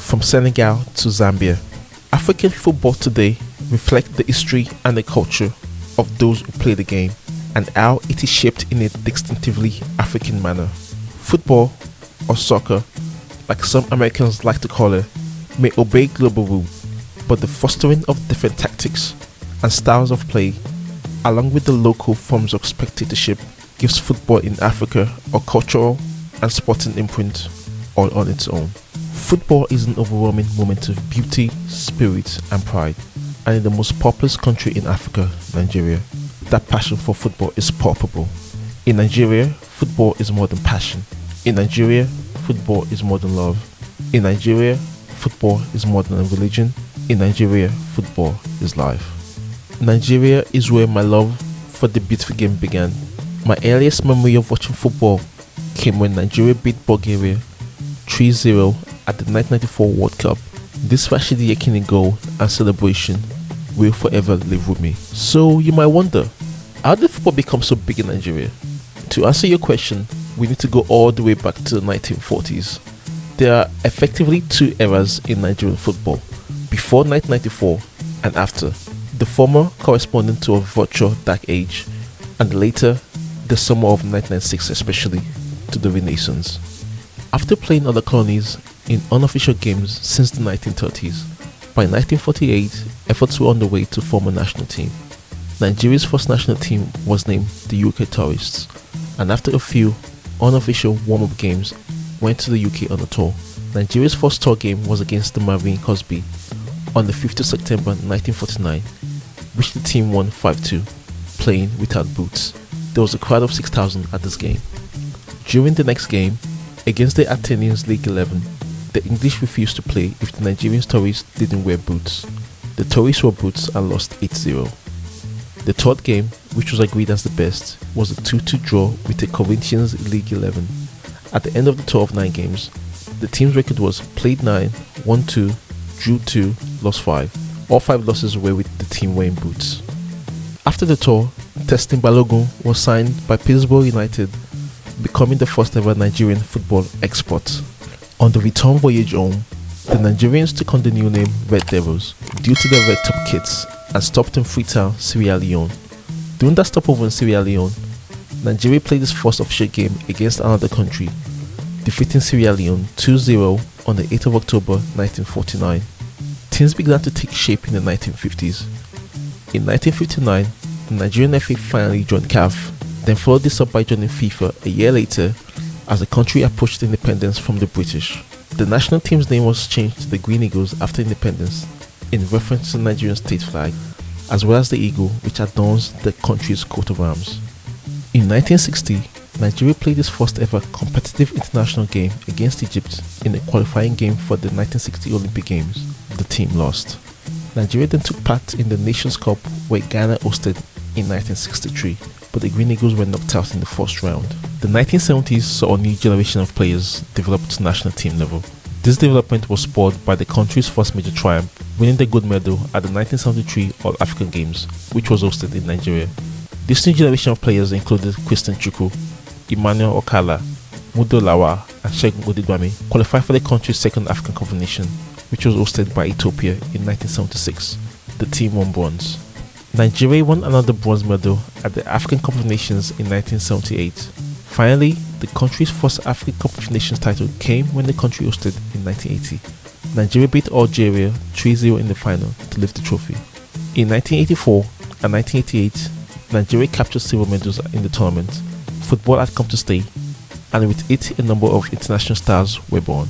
From Senegal to Zambia, African football today reflects the history and the culture of those who play the game and how it is shaped in a distinctively African manner. Football, or soccer, like some Americans like to call it, may obey global rules, but the fostering of different tactics and styles of play, along with the local forms of spectatorship, gives football in Africa a cultural and sporting imprint all on its own. Football is an overwhelming moment of beauty, spirit and pride, and in the most populous country in Africa, Nigeria, that passion for football is palpable. In Nigeria, football is more than passion. In Nigeria, football is more than love. In Nigeria, football is more than a religion. In Nigeria, football is life. Nigeria is where my love for the beautiful game began. My earliest memory of watching football came when Nigeria beat Bulgaria 3-0 at the 1994 World Cup. This Rashidi Yekini goal and celebration will forever live with me. So you might wonder, how did football become so big in Nigeria? To answer your question, we need to go all the way back to the 1940s. There are effectively two eras in Nigerian football, before 1994 and after, the former corresponding to a virtual dark age, and later, the summer of 1996 especially, to the Renaissance. After playing other colonies in unofficial games since the 1930s, by 1948, efforts were underway to form a national team. Nigeria's first national team was named the UK Tourists, and after a few unofficial warm-up games, went to the UK on a tour. Nigeria's first tour game was against the Marine Cosby on the 5th of September 1949, which the team won 5-2, playing without boots. There was a crowd of 6,000 at this game. During the next game, against the Athenians League 11, the English refused to play if the Nigerian tourists didn't wear boots. The tourists wore boots and lost 8-0. The third game, which was agreed as the best, was a 2-2 draw with the Corinthians League 11. At the end of the tour of 9 games, the team's record was played 9, won 2, drew 2, lost 5. All 5 losses were with the team wearing boots. After the tour, Testing Balogun was signed by Peterborough United, becoming the first ever Nigerian football export. On the return voyage home, the Nigerians took on the new name Red Devils due to their red top kits and stopped in Freetown, Sierra Leone. During that stopover in Sierra Leone, Nigeria played its first official game against another country, defeating Sierra Leone 2-0 on the 8th of October 1949. Things began to take shape in the 1950s. In 1959, the Nigerian FA finally joined CAF, then followed this up by joining FIFA a year later as the country approached independence from the British. The national team's name was changed to the Green Eagles after independence, in reference to the Nigerian state flag, as well as the eagle which adorns the country's coat of arms. In 1960, Nigeria played its first ever competitive international game against Egypt in a qualifying game for the 1960 Olympic Games. The team lost. Nigeria then took part in the Nations Cup where Ghana hosted in 1963, but the Green Eagles were knocked out in the first round. The 1970s saw a new generation of players develop to national team level. This development was spurred by the country's first major triumph, winning the gold medal at the 1973 All-African Games, which was hosted in Nigeria. This new generation of players included Christian Chukwu, Emmanuel Okala, Mudo Lawa and Segun Odigwami, qualified for the country's second African Cup of Nations, which was hosted by Ethiopia in 1976. The team won bronze. Nigeria won another bronze medal at the African Cup of Nations in 1978. Finally, the country's first African Cup of Nations title came when the country hosted in 1980. Nigeria beat Algeria 3-0 in the final to lift the trophy. In 1984 and 1988, Nigeria captured silver medals in the tournament. Football had come to stay, and with it a number of international stars were born.